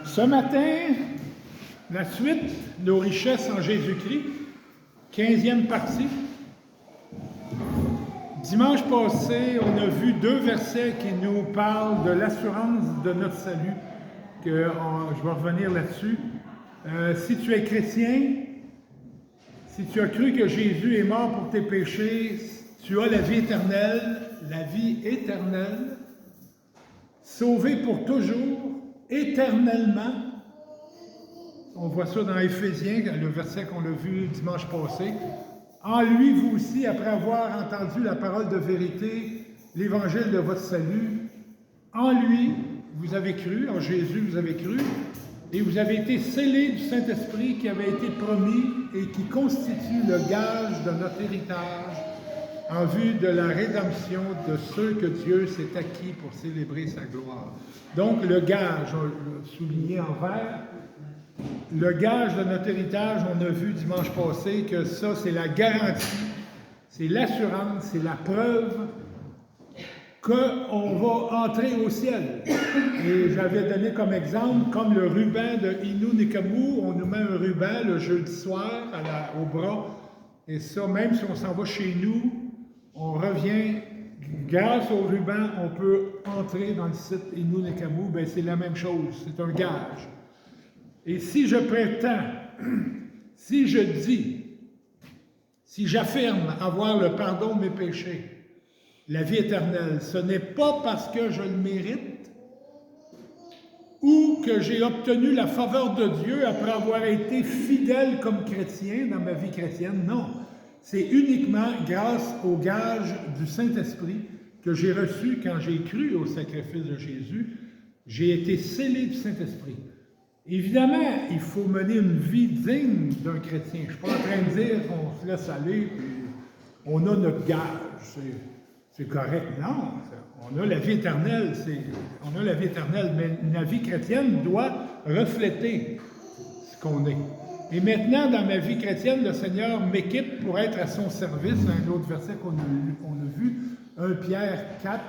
Ce matin, la suite, nos richesses en Jésus-Christ, 15e partie. Dimanche passé, on a vu deux versets qui nous parlent de l'assurance de notre salut, je vais revenir là-dessus. Si tu es chrétien, si tu as cru que Jésus est mort pour tes péchés, tu as la vie éternelle, sauvé pour toujours, éternellement. On voit ça dans Éphésiens, le verset qu'on a vu dimanche passé. En lui, vous aussi, après avoir entendu la parole de vérité, l'évangile de votre salut, en lui, vous avez cru, en Jésus, vous avez cru, et vous avez été scellés du Saint-Esprit qui avait été promis et qui constitue le gage de notre héritage en vue de la rédemption de ceux que Dieu s'est acquis pour célébrer sa gloire. Donc, le gage, on l'a souligné en vert, le gage de notre héritage, on a vu dimanche passé que ça, c'est la garantie, c'est l'assurance, c'est la preuve qu'on va entrer au ciel. Et j'avais donné comme exemple, comme le ruban de Inu Nekamu, on nous met un ruban le jeudi soir au bras, et ça, même si on s'en va chez nous, on revient, grâce au ruban, on peut entrer dans le site Inu Nekamu, bien c'est la même chose, c'est un gage. Et si je prétends, si je dis, si j'affirme avoir le pardon de mes péchés, la vie éternelle, ce n'est pas parce que je le mérite ou que j'ai obtenu la faveur de Dieu après avoir été fidèle comme chrétien dans ma vie chrétienne, non. C'est uniquement grâce au gage du Saint-Esprit que j'ai reçu quand j'ai cru au sacrifice de Jésus. J'ai été scellé du Saint-Esprit. Évidemment, il faut mener une vie digne d'un chrétien. Je ne suis pas en train de dire qu'on se laisse aller et on a notre gage. C'est correct. Non, on a la vie éternelle. On a la vie éternelle, mais la vie chrétienne doit refléter ce qu'on est. Et maintenant, dans ma vie chrétienne, le Seigneur m'équipe pour être à son service. Un autre verset qu'on a vu, 1 Pierre 4,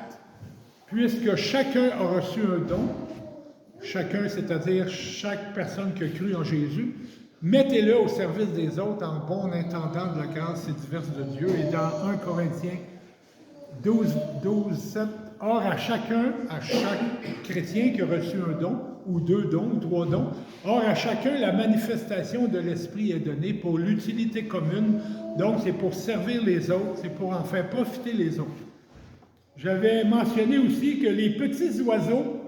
puisque chacun a reçu un don. Chacun, c'est-à-dire chaque personne qui a cru en Jésus, mettez-le au service des autres en bon intendant de la grâce et diverse de Dieu. Et dans 1 Corinthiens 12, 7, or à chaque chrétien qui a reçu un don, ou 2 dons, ou 3 dons, or à chacun la manifestation de l'Esprit est donnée pour l'utilité commune, donc c'est pour servir les autres, c'est pour en faire profiter les autres. J'avais mentionné aussi que les petits oiseaux,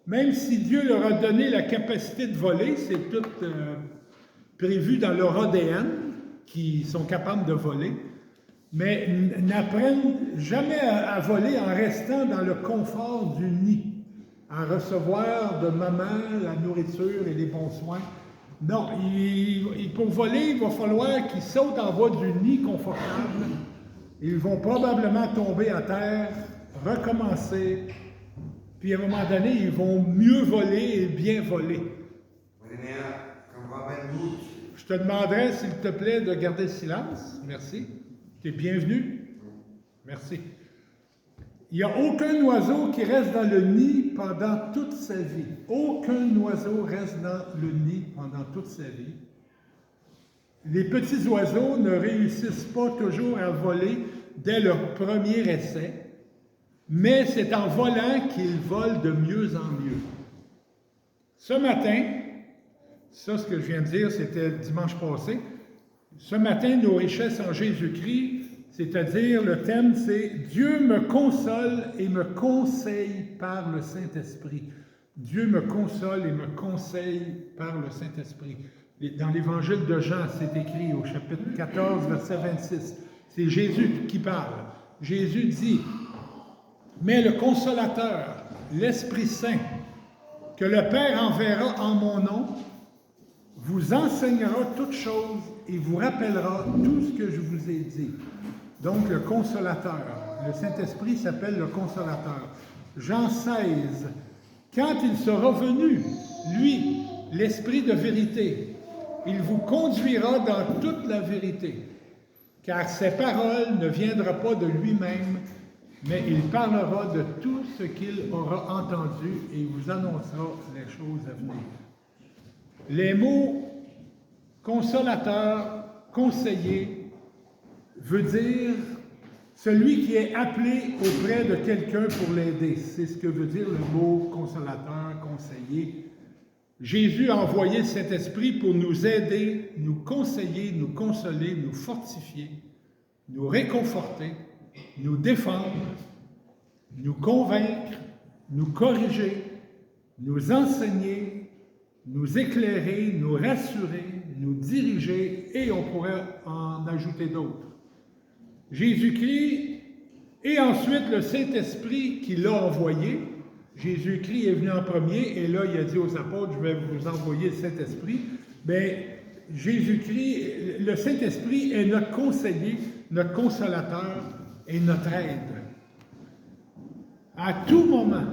même si Dieu leur a donné la capacité de voler, c'est tout prévu dans leur ADN, qui sont capables de voler, mais n'apprennent jamais à voler en restant dans le confort du nid, à recevoir de maman la nourriture et les bons soins. Non, pour voler, il va falloir qu'ils sautent en bas du nid confortable. Ils vont probablement tomber à terre, recommencer, puis à un moment donné, ils vont mieux voler et bien voler. Je te demanderais, s'il te plaît, de garder le silence. Merci. Tu es bienvenu. Merci. Il n'y a aucun oiseau qui reste dans le nid pendant toute sa vie. Aucun oiseau reste dans le nid pendant toute sa vie. Les petits oiseaux ne réussissent pas toujours à voler dès leur premier essai, mais c'est en volant qu'ils volent de mieux en mieux. Ce matin, ça, ce que je viens de dire, c'était dimanche passé. Ce matin, nos richesses en Jésus-Christ, c'est-à-dire le thème, c'est « Dieu me console et me conseille par le Saint-Esprit ». Dieu me console et me conseille par le Saint-Esprit. Dans l'Évangile de Jean, c'est écrit au chapitre 14, verset 26. C'est Jésus qui parle. Jésus dit « Mais le Consolateur, l'Esprit Saint, que le Père enverra en mon nom, vous enseignera toutes choses et vous rappellera tout ce que je vous ai dit. » Donc, le Consolateur. Le Saint-Esprit s'appelle le Consolateur. Jean 16. Quand il sera venu, lui, l'Esprit de vérité, il vous conduira dans toute la vérité, car ses paroles ne viendront pas de lui-même, mais il parlera de tout ce qu'il aura entendu et vous annoncera les choses à venir. Les mots consolateur, conseiller, veut dire celui qui est appelé auprès de quelqu'un pour l'aider. C'est ce que veut dire le mot consolateur, conseiller. Jésus a envoyé le Saint-Esprit pour nous aider, nous conseiller, nous consoler, nous fortifier, nous réconforter, nous défendre, nous convaincre, nous corriger, nous enseigner, nous éclairer, nous rassurer, nous diriger, et on pourrait en ajouter d'autres. Jésus-Christ et ensuite le Saint-Esprit qui l'a envoyé. Jésus-Christ est venu en premier et là il a dit aux apôtres, je vais vous envoyer le Saint-Esprit. Bien, Jésus-Christ, le Saint-Esprit est notre conseiller, notre consolateur et notre aide. À tout moment,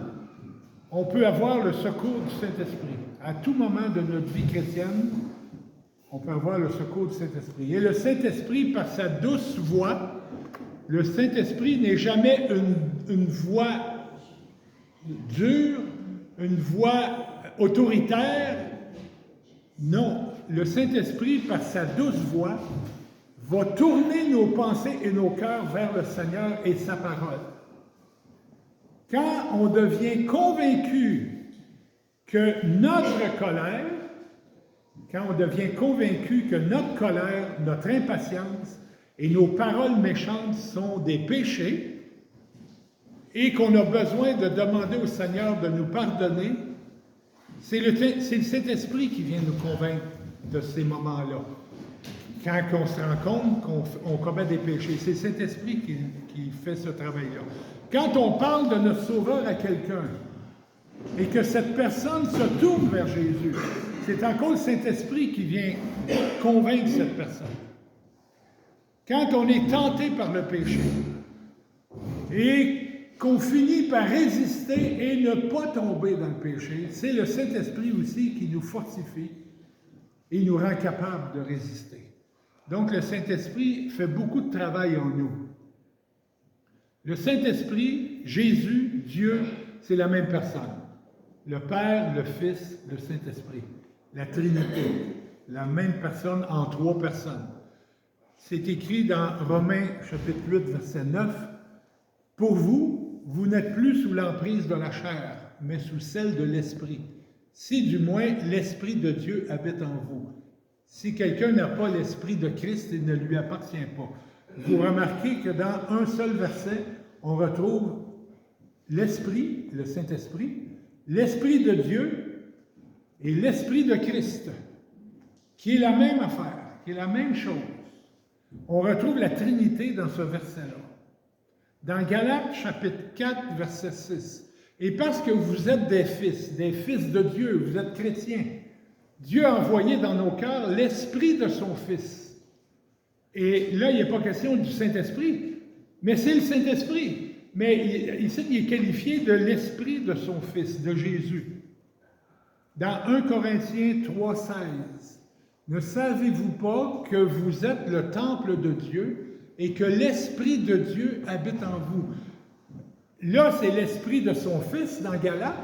on peut avoir le secours du Saint-Esprit. À tout moment de notre vie chrétienne, on peut avoir le secours du Saint-Esprit. Et le Saint-Esprit, par sa douce voix, le Saint-Esprit n'est jamais une voix dure, une voix autoritaire. Non, le Saint-Esprit, par sa douce voix, va tourner nos pensées et nos cœurs vers le Seigneur et sa parole. Quand on devient convaincu que notre colère, notre impatience et nos paroles méchantes sont des péchés et qu'on a besoin de demander au Seigneur de nous pardonner, c'est le Saint-Esprit qui vient nous convaincre de ces moments-là. Quand on se rend compte qu'on commet des péchés, c'est le Saint-Esprit qui fait ce travail-là. Quand on parle de notre Sauveur à quelqu'un et que cette personne se tourne vers Jésus, c'est encore le Saint-Esprit qui vient convaincre cette personne. Quand on est tenté par le péché et qu'on finit par résister et ne pas tomber dans le péché, c'est le Saint-Esprit aussi qui nous fortifie et nous rend capables de résister. Donc le Saint-Esprit fait beaucoup de travail en nous. Le Saint-Esprit, Jésus, Dieu, c'est la même personne. Le Père, le Fils, le Saint-Esprit. La Trinité, la même personne en trois personnes. C'est écrit dans Romains chapitre 8, verset 9. « Pour vous, vous n'êtes plus sous l'emprise de la chair, mais sous celle de l'Esprit. Si du moins l'Esprit de Dieu habite en vous. Si quelqu'un n'a pas l'Esprit de Christ, il ne lui appartient pas. » Vous remarquez que dans un seul verset, on retrouve l'Esprit, le Saint-Esprit, l'Esprit de Dieu et l'Esprit de Christ, qui est la même affaire, qui est la même chose. On retrouve la Trinité dans ce verset-là. Dans Galates, chapitre 4, verset 6. « Et parce que vous êtes des fils de Dieu, vous êtes chrétiens, Dieu a envoyé dans nos cœurs l'Esprit de son Fils. » Et là, il n'est pas question du Saint-Esprit, mais c'est le Saint-Esprit. Mais ici, il est qualifié de l'Esprit de son Fils, de Jésus. Dans 1 Corinthiens 3, 16, « Ne savez-vous pas que vous êtes le temple de Dieu et que l'Esprit de Dieu habite en vous? » Là, c'est l'Esprit de son Fils dans Galates,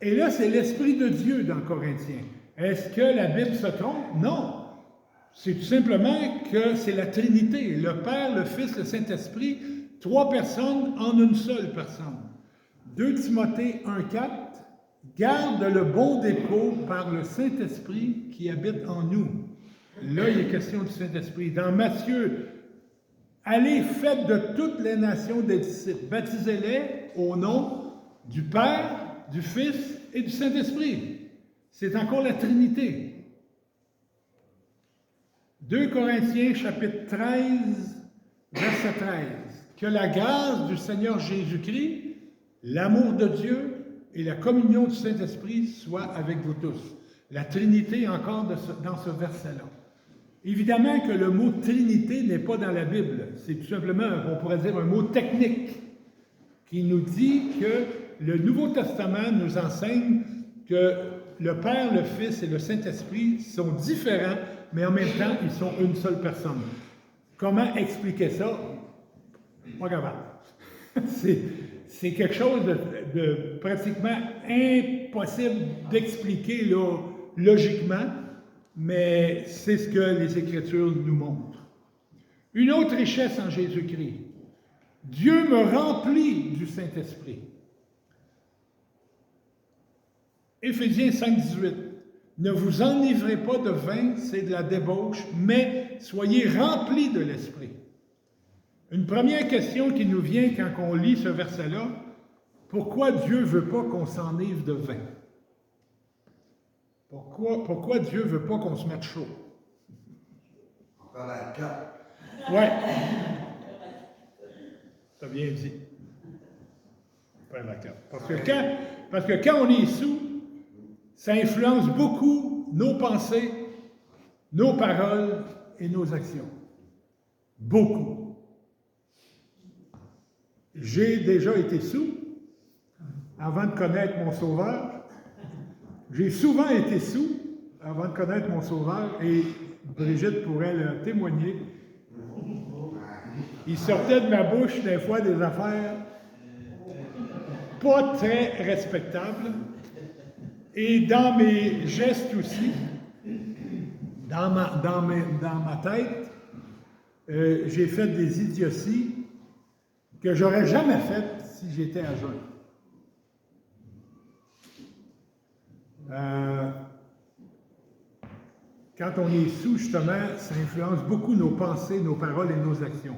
et là, c'est l'Esprit de Dieu dans Corinthiens. Est-ce que la Bible se trompe? Non. C'est tout simplement que c'est la Trinité, le Père, le Fils, le Saint-Esprit, trois personnes en une seule personne. 2 Timothée 1,4, « Garde le bon dépôt par le Saint-Esprit qui habite en nous. » Là, il est question du Saint-Esprit. Dans Matthieu, « Allez, faites de toutes les nations des disciples, baptisez-les au nom du Père, du Fils et du Saint-Esprit. » C'est encore la Trinité. 2 Corinthiens, chapitre 13, verset 13. « Que la grâce du Seigneur Jésus-Christ, l'amour de Dieu et la communion du Saint-Esprit soient avec vous tous. » La Trinité encore dans ce verset-là. Évidemment que le mot Trinité n'est pas dans la Bible. C'est tout simplement, on pourrait dire, un mot technique qui nous dit que le Nouveau Testament nous enseigne que le Père, le Fils et le Saint-Esprit sont différents, mais en même temps, ils sont une seule personne. Comment expliquer ça? Pas capable. C'est quelque chose de pratiquement impossible d'expliquer là, logiquement, mais c'est ce que les Écritures nous montrent. Une autre richesse en Jésus-Christ. Dieu me remplit du Saint-Esprit. Éphésiens 5, 18. Ne vous enivrez pas de vin, c'est de la débauche, mais soyez remplis de l'Esprit. Une première question qui nous vient quand on lit ce verset-là, pourquoi Dieu ne veut pas qu'on s'enivre de vin? Pourquoi Dieu ne veut pas qu'on se mette chaud? Encore la carte. Ouais. T'as bien dit. Parce que quand on est sous, ça influence beaucoup nos pensées, nos paroles et nos actions. Beaucoup. J'ai déjà été sous avant de connaître mon Sauveur. J'ai souvent été sous avant de connaître mon Sauveur et Brigitte pourrait le témoigner. Il sortait de ma bouche des fois des affaires pas très respectables. Et dans mes gestes aussi, dans ma tête, j'ai fait des idioties que j'aurais jamais faites si j'étais à jeun. Quand on est sous, justement, ça influence beaucoup nos pensées, nos paroles et nos actions.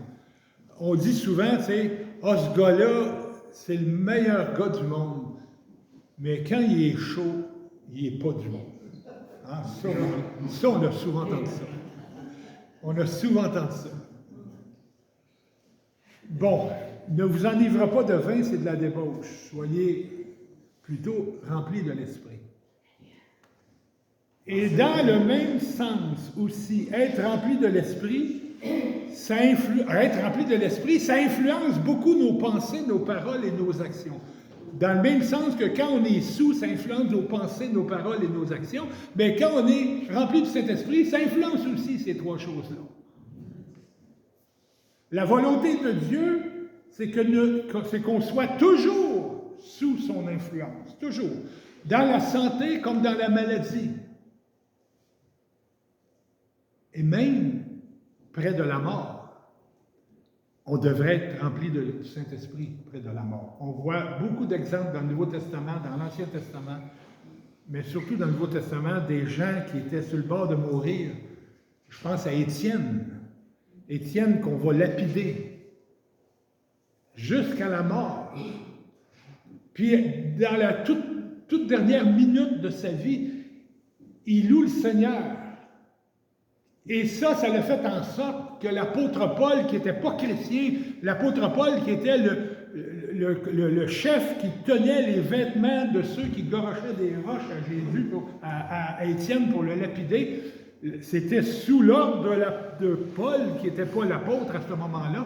On dit souvent, tu sais, « Ah, ce gars-là, c'est le meilleur gars du monde. » Mais quand il est chaud, il n'est pas du monde. Hein? Ça, on a souvent entendu ça. On a souvent entendu ça. Bon, ne vous enivrez pas de vin, c'est de la débauche. Soyez plutôt remplis de l'Esprit. Et dans le même sens aussi, être rempli de l'Esprit, ça influence beaucoup nos pensées, nos paroles et nos actions. Dans le même sens que quand on est sous, ça influence nos pensées, nos paroles et nos actions, mais quand on est rempli du Saint-Esprit, ça influence aussi ces trois choses-là. La volonté de Dieu, c'est qu'on soit toujours sous son influence, toujours, dans la santé comme dans la maladie. Et même près de la mort, on devrait être rempli du Saint-Esprit près de la mort. On voit beaucoup d'exemples dans le Nouveau Testament, dans l'Ancien Testament, mais surtout dans le Nouveau Testament, des gens qui étaient sur le bord de mourir. Je pense à Étienne. Étienne qu'on va lapider jusqu'à la mort. Puis, dans la toute dernière minute de sa vie, il loue le Seigneur. Et ça l'a fait en sorte que l'apôtre Paul, qui n'était pas chrétien, l'apôtre Paul qui était le chef qui tenait les vêtements de ceux qui garochaient des roches à Jésus, à Étienne pour le lapider, c'était sous l'ordre de Paul, qui n'était pas l'apôtre à ce moment-là.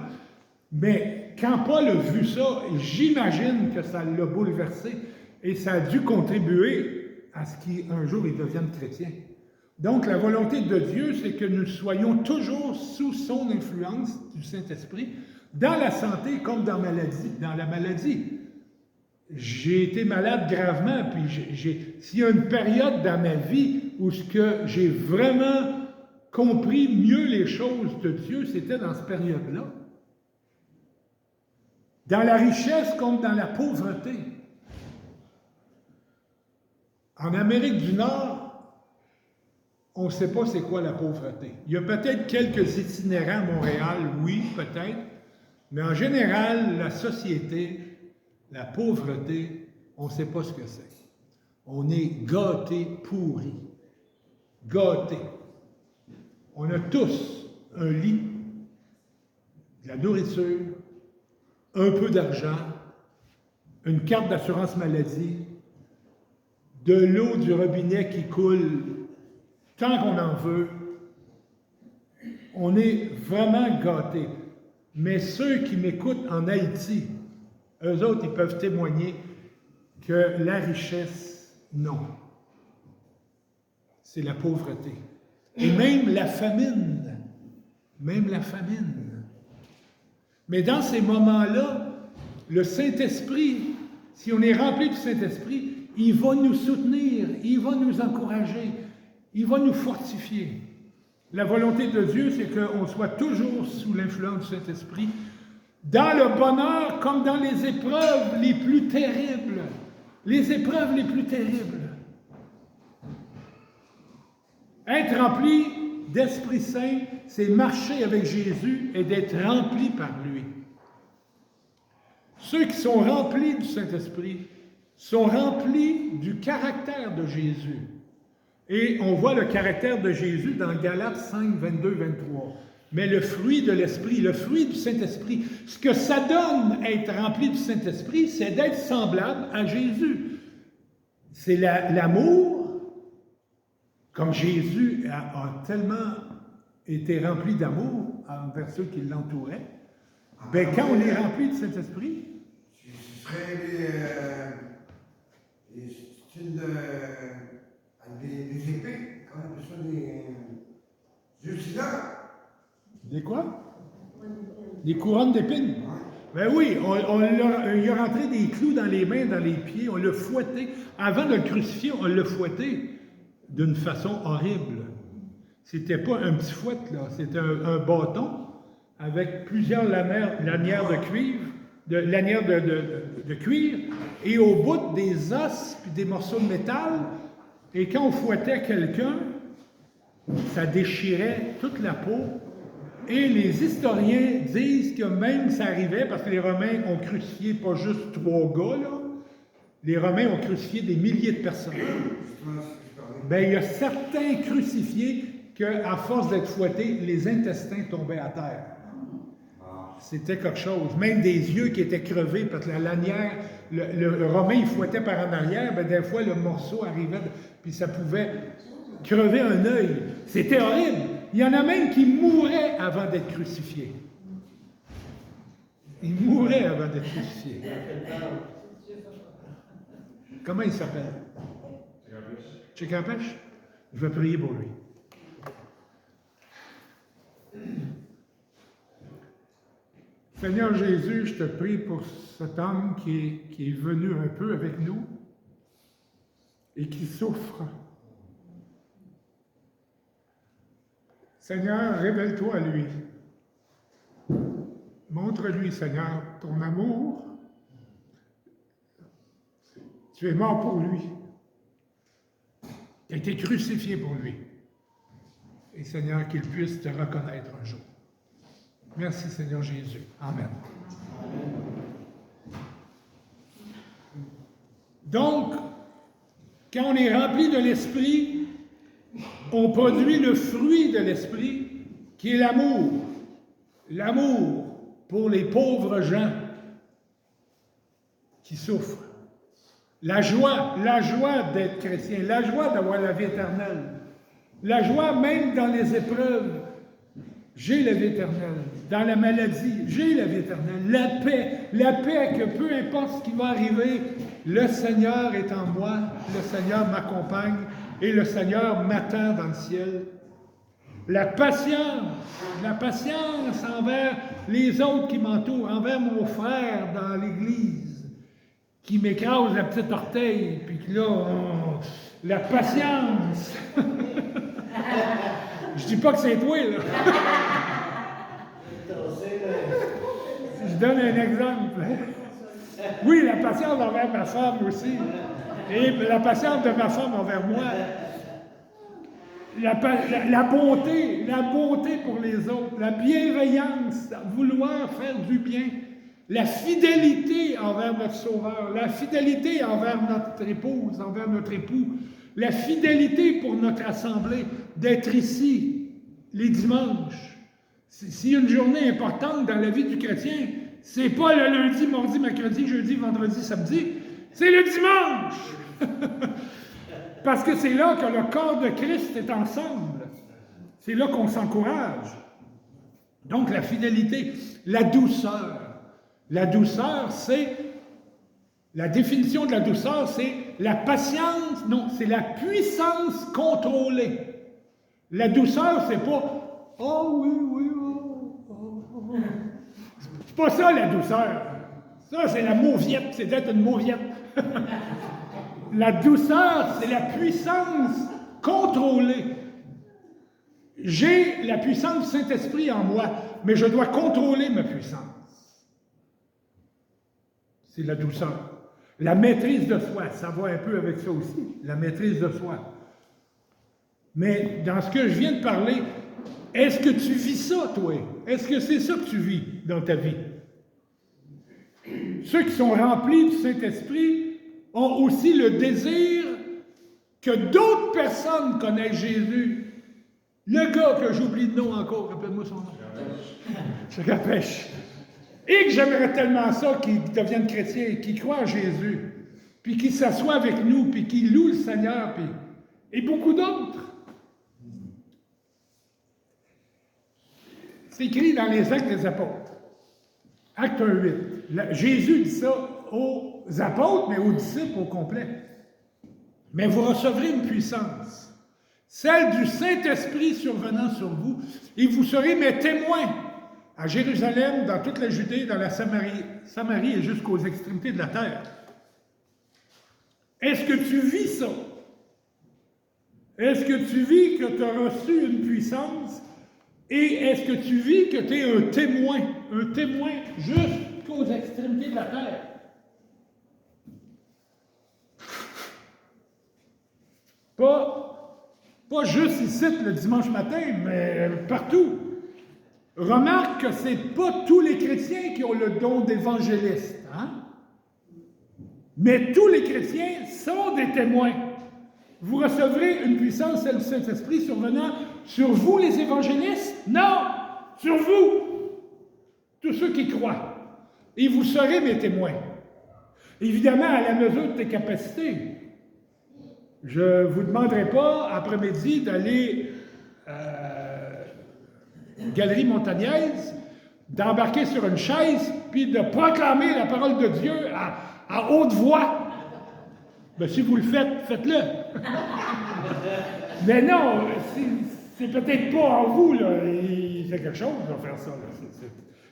Mais quand Paul a vu ça, j'imagine que ça l'a bouleversé et ça a dû contribuer à ce qu'un jour il devienne chrétien. Donc, la volonté de Dieu, c'est que nous soyons toujours sous son influence du Saint-Esprit, dans la santé comme dans la maladie. J'ai été malade gravement, puis s'il y a une période dans ma vie où j'ai vraiment compris mieux les choses de Dieu, c'était dans cette période-là. Dans la richesse comme dans la pauvreté. En Amérique du Nord, on ne sait pas c'est quoi la pauvreté. Il y a peut-être quelques itinérants à Montréal, oui, peut-être, mais en général, la société, la pauvreté, on ne sait pas ce que c'est. On est gâtés, pourris. Gâtés. On a tous un lit, de la nourriture, un peu d'argent, une carte d'assurance maladie, de l'eau du robinet qui coule tant qu'on en veut. On est vraiment gâtés. Mais ceux qui m'écoutent en Haïti, eux autres, ils peuvent témoigner que la richesse, non. C'est la pauvreté. Et même la famine. Même la famine. Mais dans ces moments-là, le Saint-Esprit, si on est rempli du Saint-Esprit, il va nous soutenir, il va nous encourager, il va nous fortifier. La volonté de Dieu, c'est qu'on soit toujours sous l'influence du Saint-Esprit, dans le bonheur comme dans les épreuves les plus terribles. Les épreuves les plus terribles. Être rempli d'Esprit Saint, c'est marcher avec Jésus et d'être rempli par lui. Ceux qui sont remplis du Saint-Esprit sont remplis du caractère de Jésus. Et on voit le caractère de Jésus dans Galates 5, 22, 23. Mais le fruit de l'Esprit, le fruit du Saint-Esprit, ce que ça donne être rempli du Saint-Esprit, c'est d'être semblable à Jésus. C'est l'amour, comme Jésus a tellement été rempli d'amour envers ceux qui l'entouraient. Ben, quand on est rempli du Saint-Esprit, ce serait des styles des épées, comment on appelle ça, des utilats. Des quoi? Des couronnes d'épines. Ben oui, il a rentré des clous dans les mains, dans les pieds, on l'a fouetté. Avant de le crucifier, on l'a fouetté d'une façon horrible. C'était pas un petit fouet, là, c'était un bâton avec plusieurs lanières de cuivre, de cuir, et au bout des os puis des morceaux de métal. Et quand on fouettait quelqu'un, ça déchirait toute la peau. Et les historiens disent que même ça arrivait, parce que les Romains ont crucifié pas juste 3 gars, là. Les Romains ont crucifié des milliers de personnes. Ben, il y a certains crucifiés qu'à force d'être fouettés, les intestins tombaient à terre. C'était quelque chose. Même des yeux qui étaient crevés, parce que la lanière, le Romain, il fouettait par en arrière, ben, des fois, le morceau arrivait, puis ça pouvait crever un œil. C'était horrible. Il y en a même qui mouraient avant d'être crucifiés. Ils mouraient avant d'être crucifiés. Comment il s'appelle? Tchekapèche? Je vais prier pour lui. Seigneur Jésus, je te prie pour cet homme qui est venu un peu avec nous et qui souffre. Seigneur, révèle-toi à lui. Montre-lui, Seigneur, ton amour. Tu es mort pour lui. Tu as été crucifié pour lui. Et Seigneur, qu'il puisse te reconnaître un jour. Merci, Seigneur Jésus. Amen. Donc, quand on est rempli de l'Esprit, on produit le fruit de l'Esprit, qui est l'amour. L'amour pour les pauvres gens qui souffrent. La joie d'être chrétien, la joie d'avoir la vie éternelle. La joie même dans les épreuves. J'ai la vie éternelle. Dans la maladie, j'ai la vie éternelle. La paix que peu importe ce qui va arriver, le Seigneur est en moi, le Seigneur m'accompagne et le Seigneur m'attend dans le ciel. La patience envers les autres qui m'entourent, envers mon frère dans l'Église, qui m'écrase la petite orteil, puis que là, la patience. Je dis pas que c'est toi, là. Je donne un exemple. Oui, la patience envers ma femme aussi. Et la patience de ma femme envers moi. La bonté pour les autres. La bienveillance, vouloir faire du bien. La fidélité envers notre Sauveur. La fidélité envers notre épouse, envers notre époux. La fidélité pour notre assemblée, d'être ici les dimanches. S'il y a une journée importante dans la vie du chrétien, c'est pas le lundi, mardi, mercredi, jeudi, vendredi, samedi, c'est le dimanche! Parce que c'est là que le corps de Christ est ensemble. C'est là qu'on s'encourage. Donc la fidélité, la douceur. La douceur, c'est... La définition de la douceur, c'est la patience, non, c'est la puissance contrôlée. La douceur, c'est pas « Oh oui, oui, oh, oh, oh. » C'est pas ça la douceur. Ça, c'est la mauviette, c'est d'être une mauviette. La douceur, c'est la puissance contrôlée. J'ai la puissance du Saint-Esprit en moi, mais je dois contrôler ma puissance. C'est la douceur. La maîtrise de soi, ça va un peu avec ça aussi, la maîtrise de soi. Mais dans ce que je viens de parler, est-ce que tu vis ça, toi? Est-ce que c'est ça que tu vis dans ta vie? Ceux qui sont remplis du Saint-Esprit ont aussi le désir que d'autres personnes connaissent Jésus. Le gars que j'oublie le nom encore, rappelle-moi son nom. C'est Capèche. Et que j'aimerais tellement ça qu'il devienne chrétien, qu'il croit en Jésus, puis qu'il s'assoie avec nous, puis qu'il loue le Seigneur, puis... et beaucoup d'autres. C'est écrit dans les Actes des Apôtres. Acte 1:8. Jésus dit ça aux apôtres, mais aux disciples au complet. Mais vous recevrez une puissance, celle du Saint-Esprit survenant sur vous, et vous serez mes témoins à Jérusalem, dans toute la Judée, dans la Samarie et jusqu'aux extrémités de la terre. Est-ce que tu vis ça? Est-ce que tu vis que tu as reçu une puissance? Et est-ce que tu vis que tu es un témoin jusqu'aux extrémités de la terre? Pas juste ici le dimanche matin, mais partout. Remarque que ce n'est pas tous les chrétiens qui ont le don d'évangéliste, hein? Mais tous les chrétiens sont des témoins. Vous recevrez une puissance, celle du Saint-Esprit, survenant sur vous, les évangélistes? Non! Sur vous! Tous ceux qui croient. Et vous serez mes témoins. Évidemment, à la mesure de tes capacités. Je ne vous demanderai pas, après-midi, d'aller Galerie Montagnaise, d'embarquer sur une chaise, puis de proclamer la parole de Dieu à haute voix. Ben, si vous le faites, faites-le. Mais non, c'est peut-être pas en vous, là. Il fait quelque chose de faire ça, là.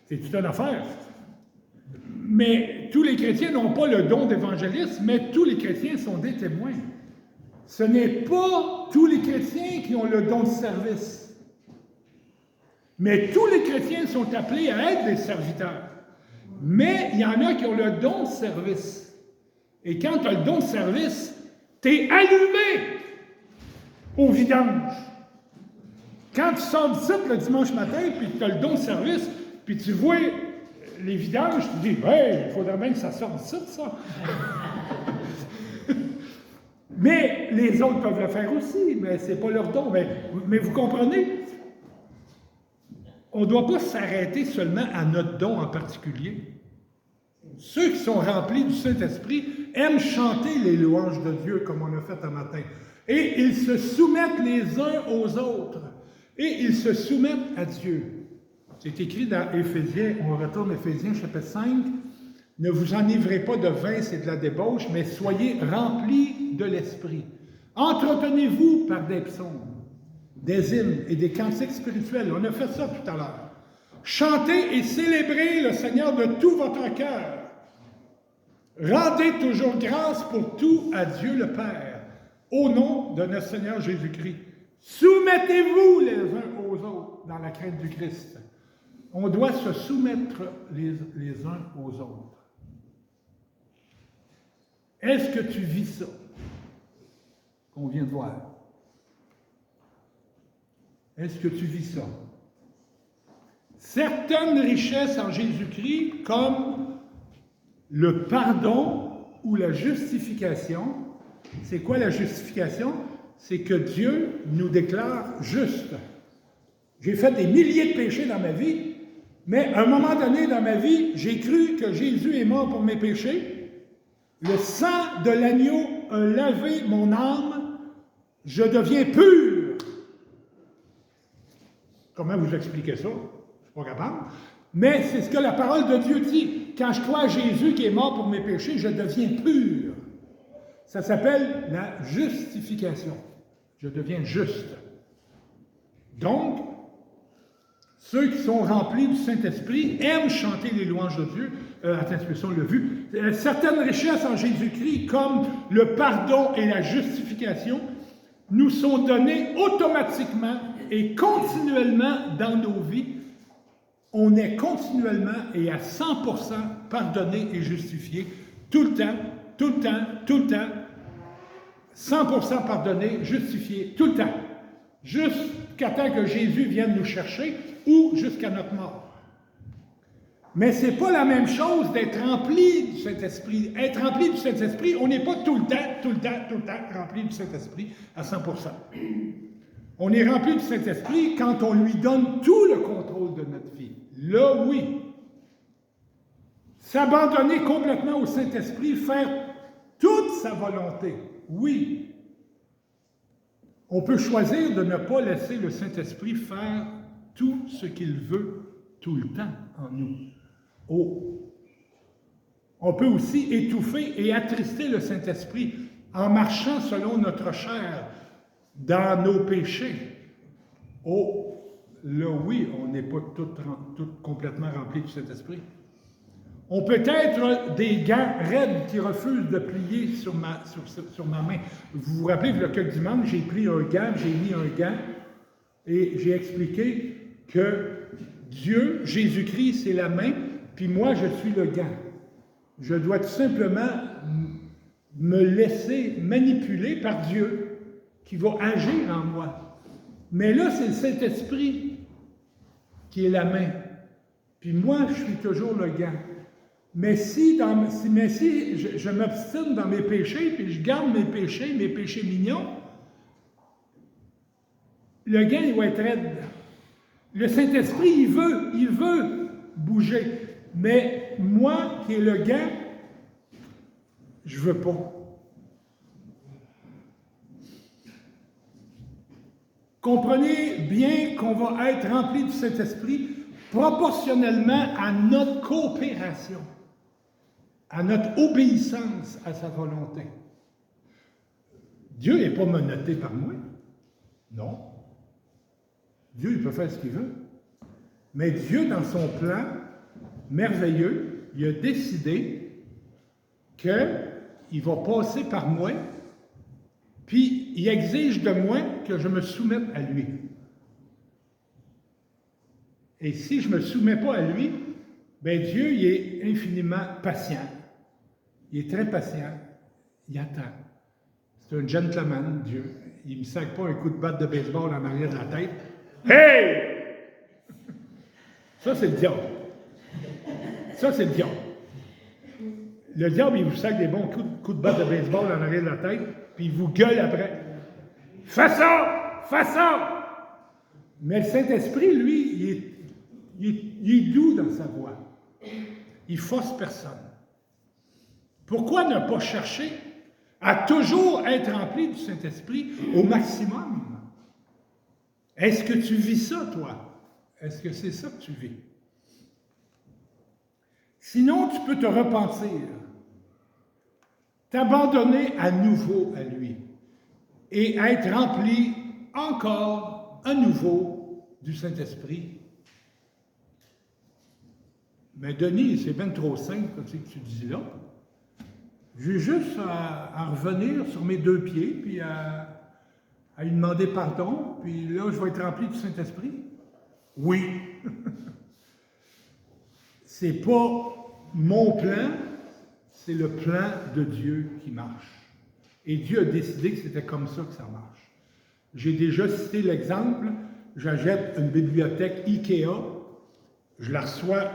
C'est toute une affaire. Mais tous les chrétiens n'ont pas le don d'évangélisme, mais tous les chrétiens sont des témoins. Ce n'est pas tous les chrétiens qui ont le don de service. Mais tous les chrétiens sont appelés à être des serviteurs. Mais il y en a qui ont le don de service. Et quand tu as le don de service, tu es allumé au vidange. Quand tu sors du site le dimanche matin, puis tu as le don de service, puis tu vois les vidanges, tu dis, hey, il faudrait bien que ça sorte du site, ça. Mais les autres peuvent le faire aussi, mais ce n'est pas leur don. Mais vous comprenez? On ne doit pas s'arrêter seulement à notre don en particulier. Ceux qui sont remplis du Saint-Esprit aiment chanter les louanges de Dieu, comme on a fait un matin. Et ils se soumettent les uns aux autres. Et ils se soumettent à Dieu. C'est écrit dans Éphésiens, on retourne Éphésiens chapitre 5. Ne vous enivrez pas de vin, c'est de la débauche, mais soyez remplis de l'Esprit. Entretenez-vous par des psaumes, des hymnes et des cantiques spirituels. On a fait ça tout à l'heure. Chantez et célébrez le Seigneur de tout votre cœur. Rendez toujours grâce pour tout à Dieu le Père, au nom de notre Seigneur Jésus-Christ. Soumettez-vous les uns aux autres dans la crainte du Christ. On doit se soumettre les uns aux autres. Est-ce que tu vis ça qu'on vient de voir? Est-ce que tu vis ça? Certaines richesses en Jésus-Christ, comme le pardon ou la justification. C'est quoi la justification? C'est que Dieu nous déclare justes. J'ai fait des milliers de péchés dans ma vie, mais à un moment donné dans ma vie, j'ai cru que Jésus est mort pour mes péchés. Le sang de l'agneau a lavé mon âme. Je deviens pur. Comment vous expliquez ça? Je ne suis pas capable. Mais c'est ce que la parole de Dieu dit. Quand je crois à Jésus qui est mort pour mes péchés, je deviens pur. Ça s'appelle la justification. Je deviens juste. Donc, ceux qui sont remplis du Saint-Esprit aiment chanter les louanges de Dieu, on l'a vu. Certaines richesses en Jésus-Christ, comme le pardon et la justification, nous sont données automatiquement et continuellement dans nos vies. On est continuellement et à 100% pardonné et justifié, tout le temps, tout le temps, tout le temps, 100% pardonné, justifié, tout le temps, jusqu'à temps que Jésus vienne nous chercher ou jusqu'à notre mort. Mais ce n'est pas la même chose d'être rempli du Saint-Esprit. Être rempli du Saint-Esprit, on n'est pas tout le temps rempli du Saint-Esprit à 100%. On est rempli du Saint-Esprit quand on lui donne tout le contrôle de notre vie. Là, oui. S'abandonner complètement au Saint-Esprit, faire toute sa volonté. Oui. On peut choisir de ne pas laisser le Saint-Esprit faire tout ce qu'il veut tout le temps en nous. Oh. On peut aussi étouffer et attrister le Saint-Esprit en marchant selon notre chair dans nos péchés. Oh, là oui, on n'est pas tout complètement rempli du Saint-Esprit. On peut être des gants raides qui refusent de plier sur ma main. Vous vous rappelez, il y a quelques dimanches, j'ai pris un gant, j'ai mis un gant et j'ai expliqué que Dieu, Jésus-Christ, c'est la main, puis moi, je suis le gant. Je dois tout simplement me laisser manipuler par Dieu qui va agir en moi. Mais là, c'est le Saint-Esprit qui est la main. Puis moi, je suis toujours le gant. Mais si je m'obstine dans mes péchés, puis je garde mes péchés mignons, le gant, il va être raide. Le Saint-Esprit, il veut bouger. Mais moi, qui est le gant, je ne veux pas. Comprenez bien qu'on va être rempli du Saint-Esprit proportionnellement à notre coopération, à notre obéissance à sa volonté. Dieu n'est pas menotté par moi. Non. Dieu, il peut faire ce qu'il veut. Mais Dieu, dans son plan merveilleux, il a décidé qu'il va passer par moi, puis il exige de moi que je me soumette à lui. Et si je ne me soumets pas à lui, bien Dieu, il est infiniment patient. Il est très patient. Il attend. C'est un gentleman, Dieu. Il ne me sac pas un coup de batte de baseball en arrière de la tête. Hey! Ça, c'est le diable. Ça, c'est le diable. Le diable, il vous sac des bons coups de batte de baseball en arrière de la tête, puis il vous gueule après. Fais ça! Fais ça! Mais le Saint-Esprit, lui, il est doux dans sa voix. Il force personne. Pourquoi ne pas chercher à toujours être rempli du Saint-Esprit au maximum? Est-ce que tu vis ça, toi? Est-ce que c'est ça que tu vis? Sinon, tu peux te repentir, t'abandonner à nouveau à lui et être rempli encore à nouveau du Saint-Esprit. Mais Denis, c'est bien trop simple, ce que tu dis là. J'ai juste à revenir sur mes deux pieds, puis à lui demander pardon, puis là, je vais être rempli du Saint-Esprit. Oui. C'est pas mon plan, c'est le plan de Dieu qui marche. Et Dieu a décidé que c'était comme ça que ça marche. J'ai déjà cité l'exemple, j'achète une bibliothèque IKEA, je la reçois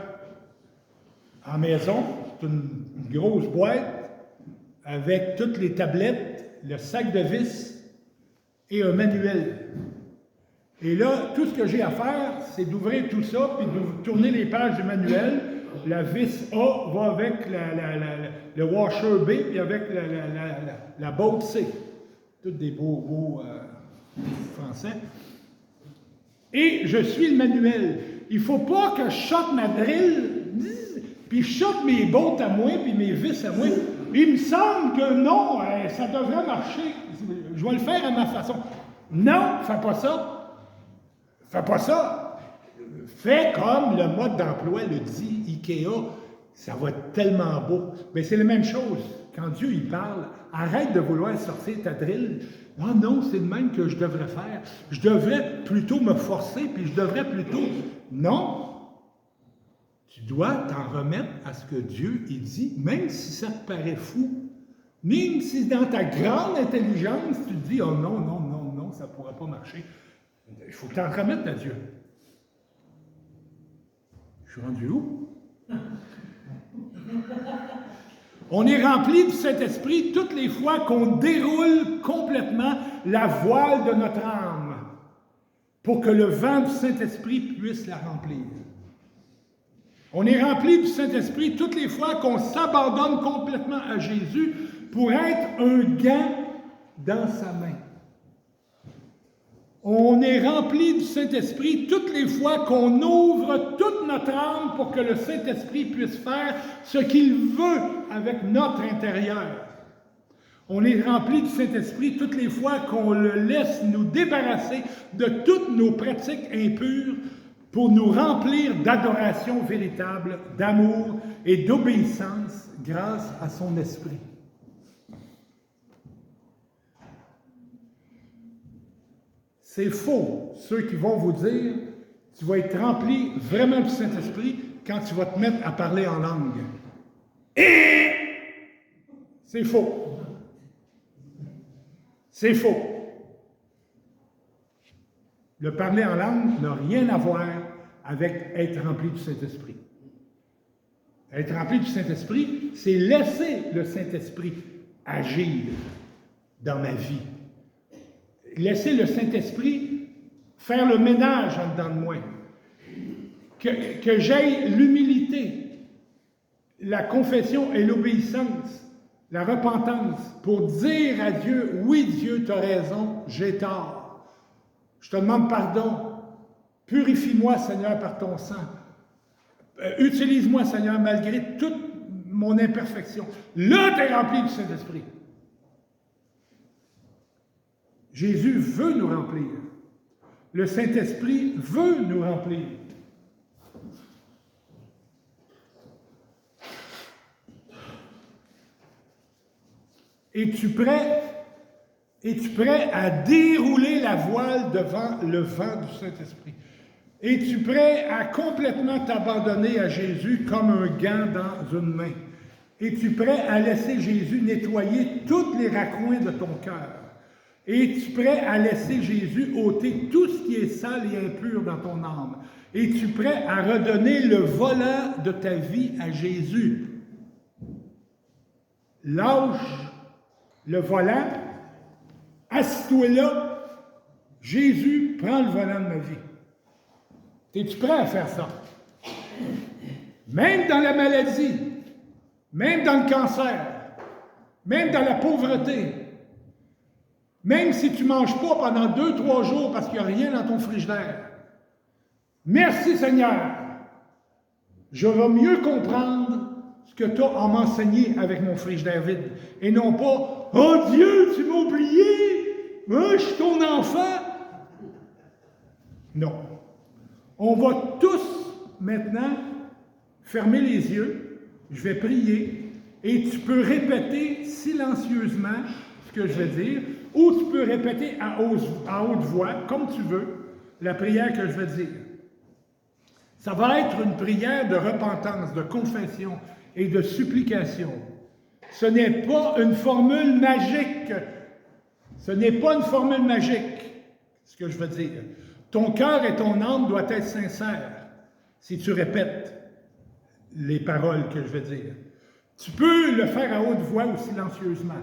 en maison, c'est une grosse boîte avec toutes les tablettes, le sac de vis et un manuel. Et là, tout ce que j'ai à faire, c'est d'ouvrir tout ça, puis de tourner les pages du manuel. La vis A va avec le washer B, puis avec la botte C. Tous des beaux français. Et je suis le manuel. Il ne faut pas que je sorte ma drill, puis je sorte mes bottes à moi, puis mes vis à moi. Il me semble que non, ça devrait marcher. Je vais le faire à ma façon. Non, fais pas ça. Fais pas ça. Fais comme le mode d'emploi le dit, IKEA. Ça va être tellement beau. Mais c'est la même chose. Quand Dieu il parle, arrête de vouloir sortir ta drille. Ah non, c'est le même que je devrais faire. Je devrais plutôt me forcer, puis je devrais plutôt... Non! Tu dois t'en remettre à ce que Dieu il dit, même si ça te paraît fou. Même si dans ta grande intelligence, tu te dis, oh non, non, non, non, ça ne pourra pas marcher. Il faut que tu t'en remettes à Dieu. Je suis rendu où? On est rempli du Saint-Esprit toutes les fois qu'on déroule complètement la voile de notre âme pour que le vent du Saint-Esprit puisse la remplir. On est rempli du Saint-Esprit toutes les fois qu'on s'abandonne complètement à Jésus pour être un gant dans sa main. On est rempli du Saint-Esprit toutes les fois qu'on ouvre toute notre âme pour que le Saint-Esprit puisse faire ce qu'il veut avec notre intérieur. On est rempli du Saint-Esprit toutes les fois qu'on le laisse nous débarrasser de toutes nos pratiques impures pour nous remplir d'adoration véritable, d'amour et d'obéissance grâce à son Esprit. C'est faux, ceux qui vont vous dire, tu vas être rempli vraiment du Saint-Esprit quand tu vas te mettre à parler en langue. Et c'est faux. C'est faux. Le parler en langue n'a rien à voir avec être rempli du Saint-Esprit. Être rempli du Saint-Esprit, c'est laisser le Saint-Esprit agir dans ma vie. Laisser le Saint-Esprit faire le ménage en dedans de moi. Que j'aie l'humilité, la confession et l'obéissance, la repentance, pour dire à Dieu, oui Dieu, tu as raison, j'ai tort. Je te demande pardon. Purifie-moi, Seigneur, par ton sang. Utilise-moi, Seigneur, malgré toute mon imperfection. Là, tu es rempli du Saint-Esprit. Jésus veut nous remplir. Le Saint-Esprit veut nous remplir. Es-tu prêt? Es-tu prêt à dérouler la voile devant le vent du Saint-Esprit? Es-tu prêt à complètement t'abandonner à Jésus comme un gant dans une main? Es-tu prêt à laisser Jésus nettoyer tous les raccoins de ton cœur? Es-tu prêt à laisser Jésus ôter tout ce qui est sale et impur dans ton âme? Es-tu prêt à redonner le volant de ta vie à Jésus? Lâche le volant, assis-toi là, Jésus prend le volant de ma vie. Es-tu prêt à faire ça? Même dans la maladie, même dans le cancer, même dans la pauvreté, même si tu ne manges pas pendant 2-3 jours parce qu'il n'y a rien dans ton frigidaire. Merci Seigneur. Je vais mieux comprendre ce que tu as à m'enseigner avec mon frigidaire vide. Et non pas, oh Dieu, tu m'as oublié, moi je suis ton enfant. Non. On va tous maintenant fermer les yeux, je vais prier, et tu peux répéter silencieusement ce que je vais dire, ou tu peux répéter à haute voix, comme tu veux, la prière que je vais dire. Ça va être une prière de repentance, de confession et de supplication. Ce n'est pas une formule magique. Ce n'est pas une formule magique, ce que je veux dire. Ton cœur et ton âme doivent être sincères si tu répètes les paroles que je vais dire. Tu peux le faire à haute voix ou silencieusement.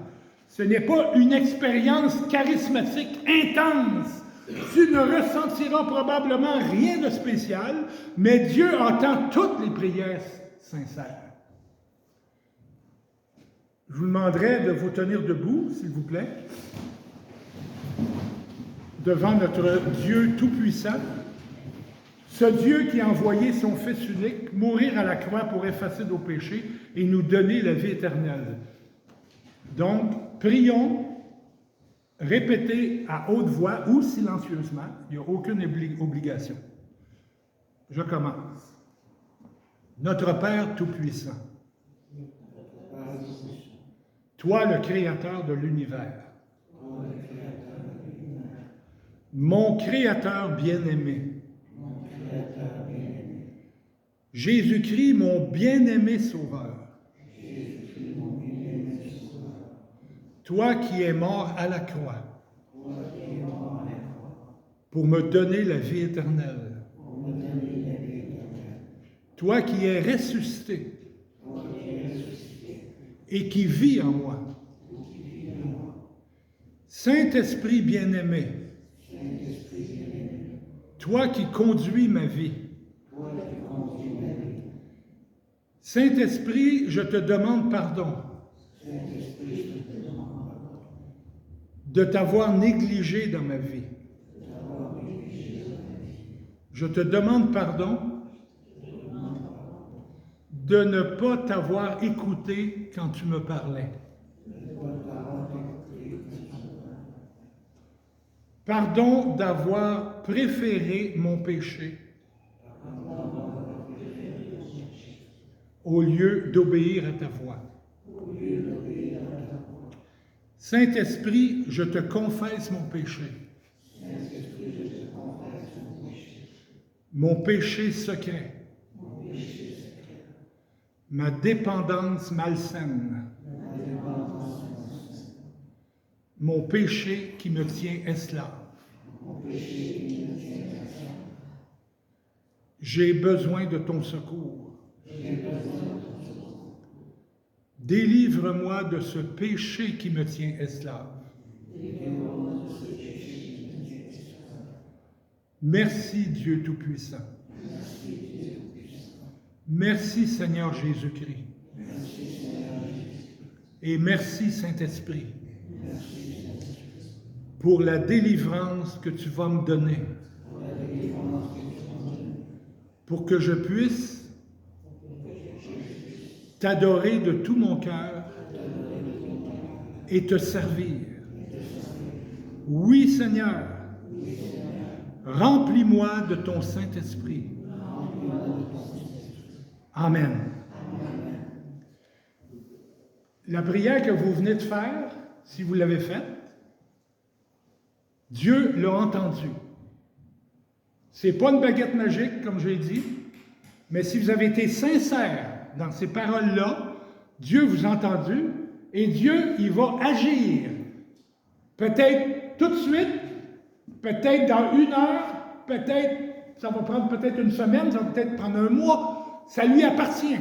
Ce n'est pas une expérience charismatique intense. Tu ne ressentiras probablement rien de spécial, mais Dieu entend toutes les prières sincères. Je vous demanderai de vous tenir debout, s'il vous plaît, devant notre Dieu Tout-Puissant, ce Dieu qui a envoyé son Fils unique mourir à la croix pour effacer nos péchés et nous donner la vie éternelle. Donc, prions, répétez à haute voix ou silencieusement, il n'y a aucune obligation. Je commence. notre Père Tout-Puissant, toi le Créateur de l'univers, mon Créateur bien-aimé, Jésus-Christ, mon bien-aimé Sauveur, toi qui es mort à la croix pour me donner la vie éternelle, toi qui es ressuscité et qui vis en moi, Saint-Esprit bien-aimé, toi qui conduis ma vie, Saint-Esprit, je te demande pardon de t'avoir négligé dans ma vie. Je te demande pardon de ne pas t'avoir écouté quand tu me parlais. Pardon d'avoir préféré mon péché au lieu d'obéir à ta voix. Saint-Esprit, je te confesse mon péché. Mon péché secret. Ma dépendance malsaine. Mon péché qui me tient esclave. J'ai besoin de ton secours. Délivre-moi de ce péché qui me tient esclave. Merci Dieu Tout-Puissant. Merci Seigneur Jésus-Christ. Et merci Saint-Esprit pour la délivrance que tu vas me donner, pour que je puisse t'adorer de tout mon cœur et te servir. Oui, Seigneur, remplis-moi de ton Saint-Esprit. Amen. La prière que vous venez de faire, si vous l'avez faite, Dieu l'a entendue. Ce n'est pas une baguette magique, comme je l'ai dit, mais si vous avez été sincère dans ces paroles-là, Dieu vous a entendu et Dieu, il va agir. Peut-être tout de suite, peut-être dans 1 heure, peut-être, ça va prendre peut-être une semaine, ça va peut-être prendre un mois. Ça lui appartient.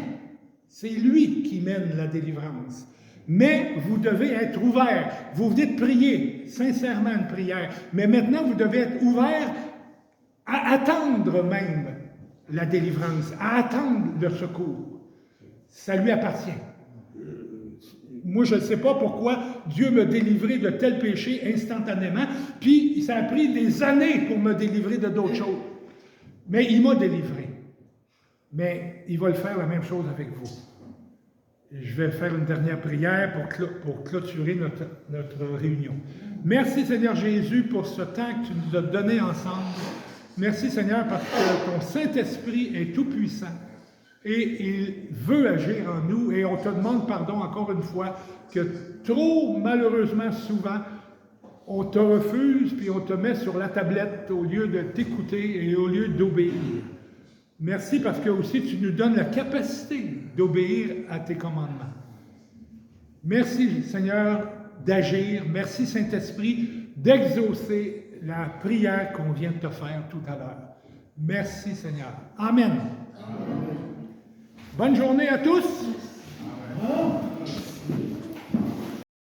C'est lui qui mène la délivrance. Mais vous devez être ouvert. Vous venez de prier, sincèrement une prière. Mais maintenant, vous devez être ouvert à attendre même la délivrance, à attendre le secours. Ça lui appartient. Moi, je ne sais pas pourquoi Dieu m'a délivré de tel péché instantanément, puis ça a pris des années pour me délivrer de d'autres choses. Mais il m'a délivré. Mais il va le faire la même chose avec vous. Je vais faire une dernière prière pour clôturer notre réunion. Merci Seigneur Jésus pour ce temps que tu nous as donné ensemble. Merci Seigneur parce que ton Saint-Esprit est tout puissant et il veut agir en nous et on te demande pardon encore une fois que trop malheureusement souvent on te refuse puis on te met sur la tablette au lieu de t'écouter et au lieu d'obéir. Merci parce que aussi tu nous donnes la capacité d'obéir à tes commandements. Merci Seigneur d'agir. Merci Saint-Esprit d'exaucer la prière qu'on vient de te faire tout à l'heure. Merci Seigneur. Amen. Bonne journée à tous.